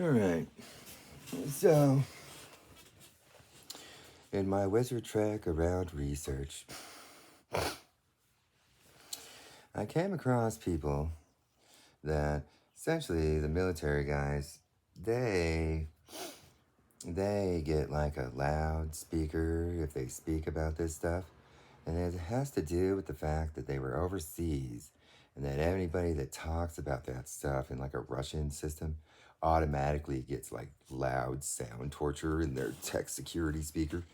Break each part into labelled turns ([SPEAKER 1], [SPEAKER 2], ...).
[SPEAKER 1] All right. So, in my wizard trek around research, I came across people that essentially the military guys, they they get like a loudspeaker if they speak about this stuff. And it has to do with the fact that they were overseas and that anybody that talks about that stuff in like a Russian system automatically gets like loud sound torture in their tech security speaker.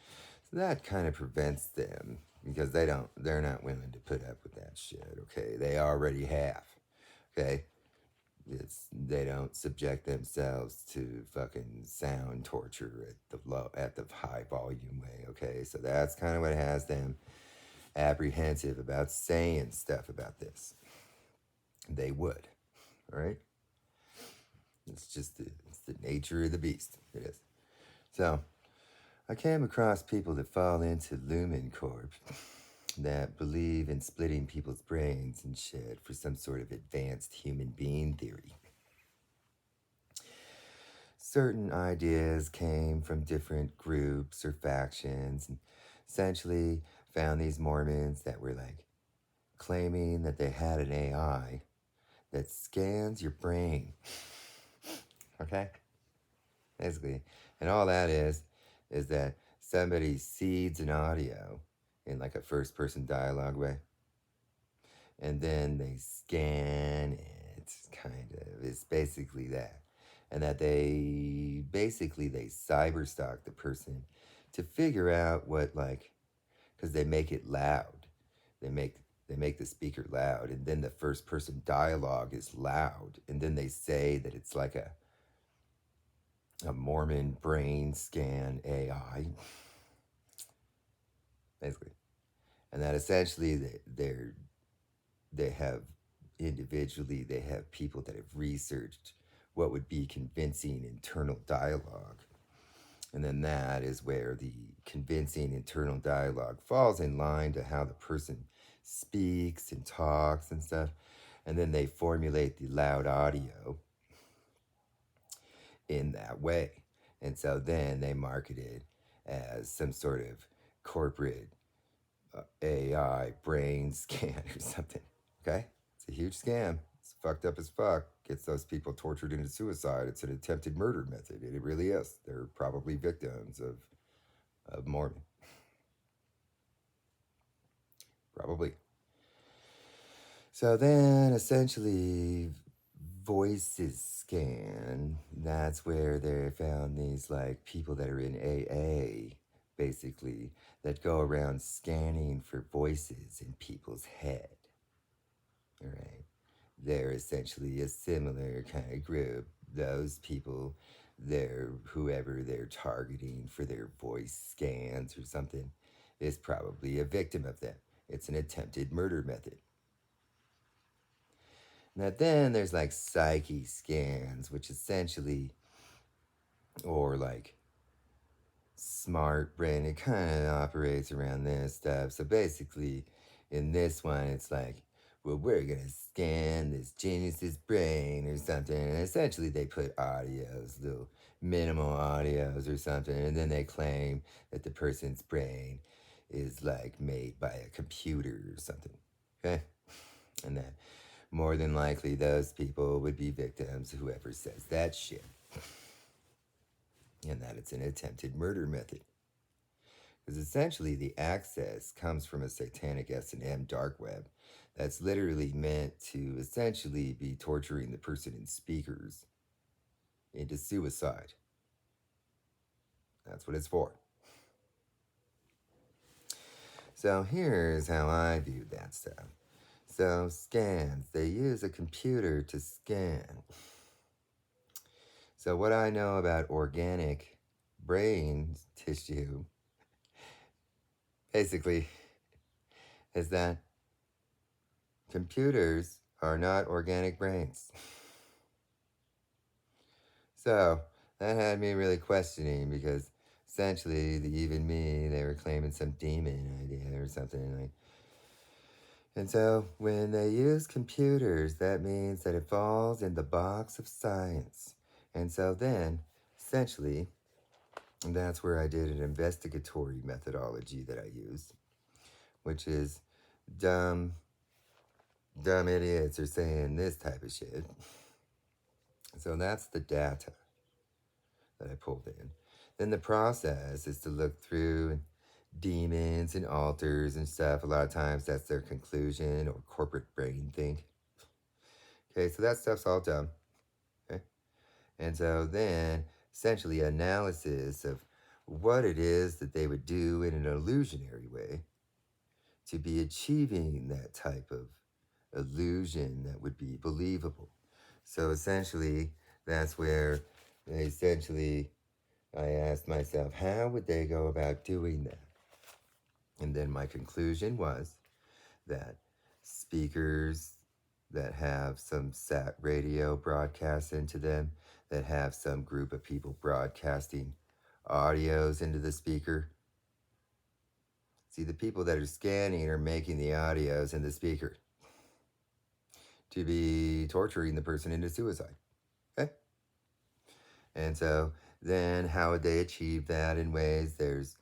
[SPEAKER 1] So that kind of prevents them because they're not willing to put up with that shit, okay? They already have. Okay? They don't subject themselves to fucking sound torture at the high volume way, okay? So that's kind of what has them apprehensive about saying stuff about this. They would, all right? It's the nature of the beast. It is. So I came across people that fall into Lumen Corp that believe in splitting people's brains and shit for some sort of advanced human being theory. Certain ideas came from different groups or factions and essentially found these Mormons that were like claiming that they had an AI that scans your brain. Okay? Basically. And all that is that somebody seeds an audio in like a first person dialogue way. And then they scan it, kind of. It's basically that. And that they cyberstalk the person to figure out what, like, because they make it loud. They make they make the speaker loud, and then the first person dialogue is loud, and then they say that it's like a Mormon brain scan AI, basically, and that essentially they have they have people that have researched what would be convincing internal dialogue. And then that is where the convincing internal dialogue falls in line to how the person speaks and talks and stuff. And then they formulate the loud audio in that way. And so then they market it as some sort of corporate AI brain scan or something. Okay? It's a huge scam. It's fucked up as fuck. Gets those people tortured into suicide. It's an attempted murder method. It really is. They're probably victims of Mormon. Probably. So then essentially voices scan. That's where they found these like people that are in AA basically that go around scanning for voices in people's head. All right. They're essentially a similar kind of group. Those people, they're whoever they're targeting for their voice scans or something is probably a victim of them. It's an attempted murder method. Now then there's like psyche scans, which essentially, or like smart brain, it kind of operates around this stuff. So basically, in this one, it's like, well, we're gonna scan this genius's brain or something. And essentially, they put audios, little minimal audios or something, and then they claim that the person's brain is like made by a computer or something. Okay? And that more than likely those people would be victims of whoever says that shit. And that it's an attempted murder method. Because essentially the access comes from a satanic S&M dark web that's literally meant to essentially be torturing the person in speakers into suicide. That's what it's for. So here's how I view that stuff. So scans, they use a computer to scan. So what I know about organic brain tissue basically is that computers are not organic brains. So that had me really questioning because essentially, even me, they were claiming some demon idea or something like. And so when they use computers, that means that it falls in the box of science. And so then, essentially, that's where I did an investigatory methodology that I use, which is dumb idiots are saying this type of shit. So that's the data that I pulled in. Then the process is to look through demons and alters and stuff. A lot of times that's their conclusion or corporate brain think. Okay, so that stuff's all dumb. Okay. And so then essentially analysis of what it is that they would do in an illusionary way to be achieving that type of illusion that would be believable. So essentially, that's where I asked myself, how would they go about doing that? And then my conclusion was that speakers that have some sat radio broadcasts into them, that have some group of people broadcasting audios into the speaker. See, the people that are scanning are making the audios in the speaker to be torturing the person into suicide. Okay? And so then how would they achieve that in ways? There's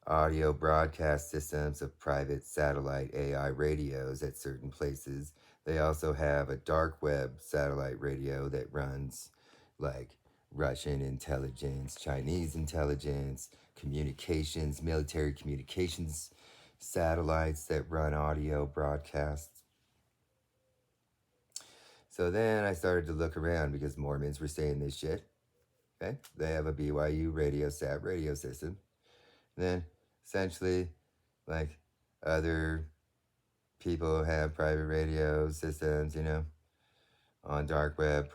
[SPEAKER 1] audio broadcast systems of private satellite AI radios at certain places. They also have a dark web satellite radio that runs like Russian intelligence, Chinese intelligence, communications, military communications satellites that run audio broadcasts. So then I started to look around because Mormons were saying this shit. Okay, they have a BYU radio sat radio system. And then essentially, like other people have private radio systems, on dark web,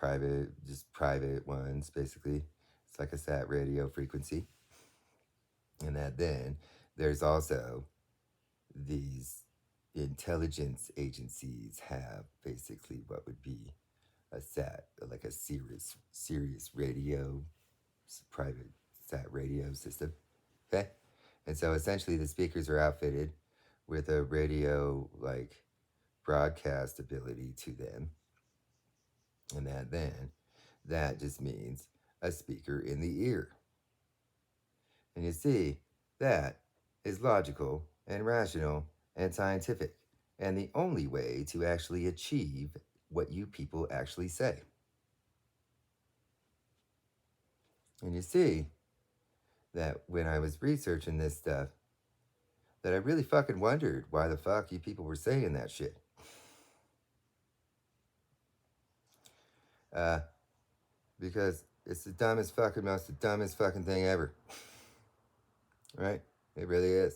[SPEAKER 1] just private ones, basically. It's like a sat radio frequency. And that then there's also these intelligence agencies have basically what would be like a serious radio, private sat radio system. Okay? And so essentially the speakers are outfitted with a radio like broadcast ability to them. And that just means a speaker in the ear. And you see, that is logical and rational and scientific and the only way to actually achieve what you people actually say. And you see that when I was researching this stuff, that I really fucking wondered why the fuck you people were saying that shit. Because it's the dumbest fucking thing ever. Right? It really is.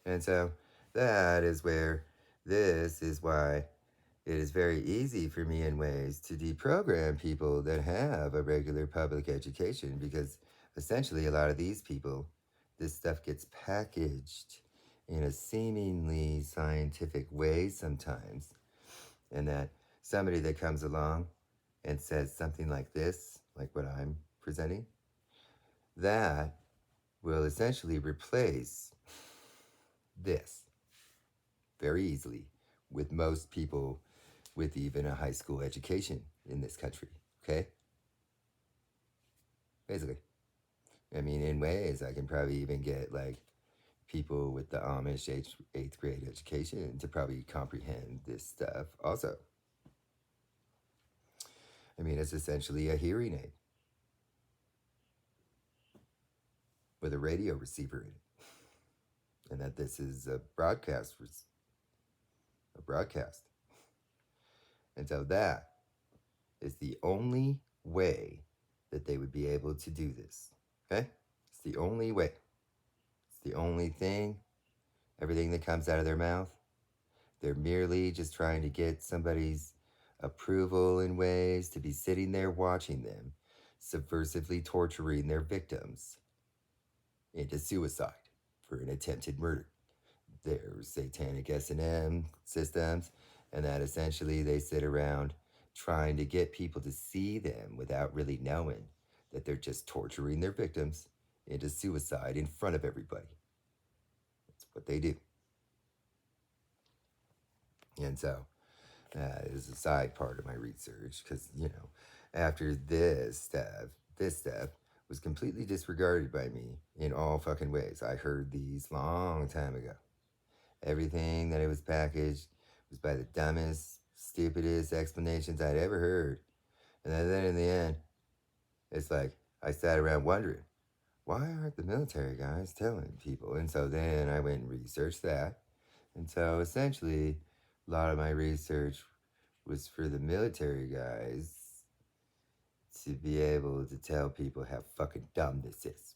[SPEAKER 1] And so that is where this is why it is very easy for me in ways to deprogram people that have a regular public education because essentially a lot of these people, this stuff gets packaged in a seemingly scientific way sometimes. And that somebody that comes along and says something like this, like what I'm presenting, that will essentially replace this very easily with most people with even a high school education in this country, okay? Basically. I mean, in ways, I can probably even get like people with the Amish eighth grade education to probably comprehend this stuff also. I mean, it's essentially a hearing aid with a radio receiver in it. And that this is a broadcast. And so that is the only way that they would be able to do this. Okay? It's the only way. It's the only thing. Everything that comes out of their mouth, they're merely just trying to get somebody's approval in ways to be sitting there watching them, subversively torturing their victims into suicide for an attempted murder. Their satanic S&M systems, and that essentially they sit around trying to get people to see them without really knowing that they're just torturing their victims into suicide in front of everybody. That's what they do. And so that is a side part of my research because, after this stuff was completely disregarded by me in all fucking ways. I heard these long time ago. Everything that it was packaged was by the dumbest, stupidest explanations I'd ever heard. And then in the end, it's like I sat around wondering, why aren't the military guys telling people? And so then I went and researched that. And so essentially, a lot of my research was for the military guys to be able to tell people how fucking dumb this is.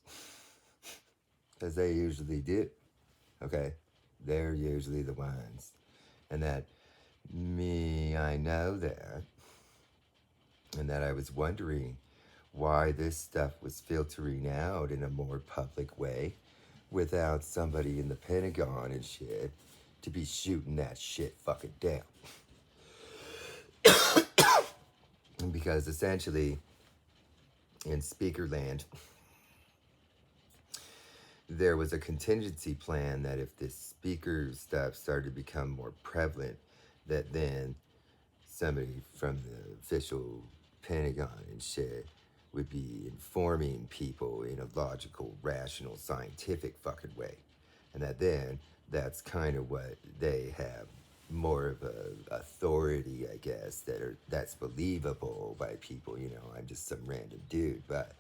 [SPEAKER 1] Because they usually do. Okay? They're usually the ones. And that I know that. And that I was wondering why this stuff was filtering out in a more public way without somebody in the Pentagon and shit to be shooting that shit fucking down. Because essentially, in Speakerland, there was a contingency plan that if this speaker stuff started to become more prevalent, that then somebody from the official Pentagon and shit would be informing people in a logical, rational, scientific fucking way. And that then that's kind of what they have more of a authority, I guess, that's believable by people. You know, I'm just some random dude. But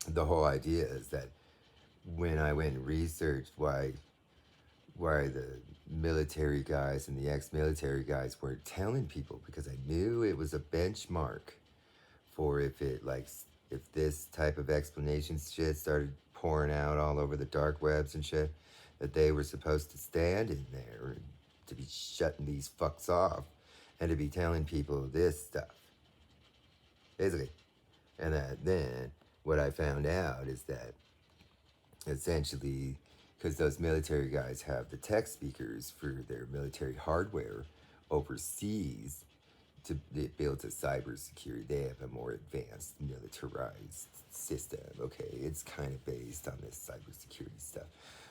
[SPEAKER 1] the whole idea is that when I went and researched why the military guys and the ex-military guys weren't telling people, because I knew it was a benchmark for if this type of explanation shit started pouring out all over the dark webs and shit, that they were supposed to stand in there and to be shutting these fucks off and to be telling people this stuff. Basically. And that then what I found out is that essentially, because those military guys have the tech speakers for their military hardware overseas, to it builds a cybersecurity. They have a more advanced militarized system. Okay, it's kind of based on this cybersecurity stuff,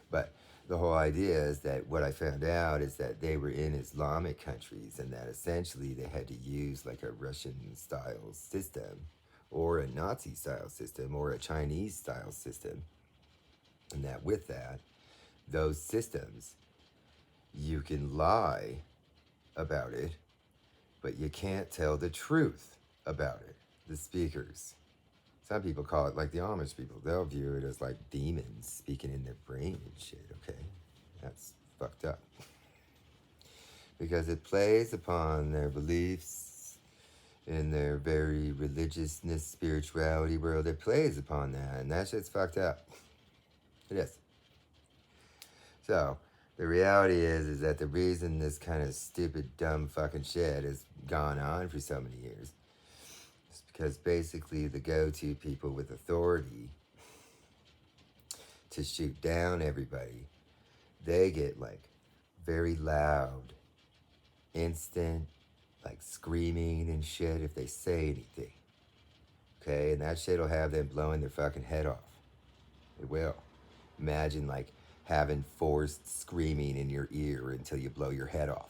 [SPEAKER 1] but the whole idea is that what I found out is that they were in Islamic countries and that essentially they had to use like a Russian style system or a Nazi style system or a Chinese style system. And that with that, those systems, you can lie about it, but you can't tell the truth about it. The speakers. Some people call it like the Amish people. They'll view it as like demons speaking in their brain and shit, okay? That's fucked up. Because it plays upon their beliefs in their very religiousness, spirituality world. It plays upon that, and that shit's fucked up. It is. So, the reality is that the reason this kind of stupid, dumb fucking shit has gone on for so many years is because basically the go-to people with authority to shoot down everybody, they get like very loud, instant, like screaming and shit if they say anything. Okay, and that shit will have them blowing their fucking head off. It will. Imagine like having forced screaming in your ear until you blow your head off.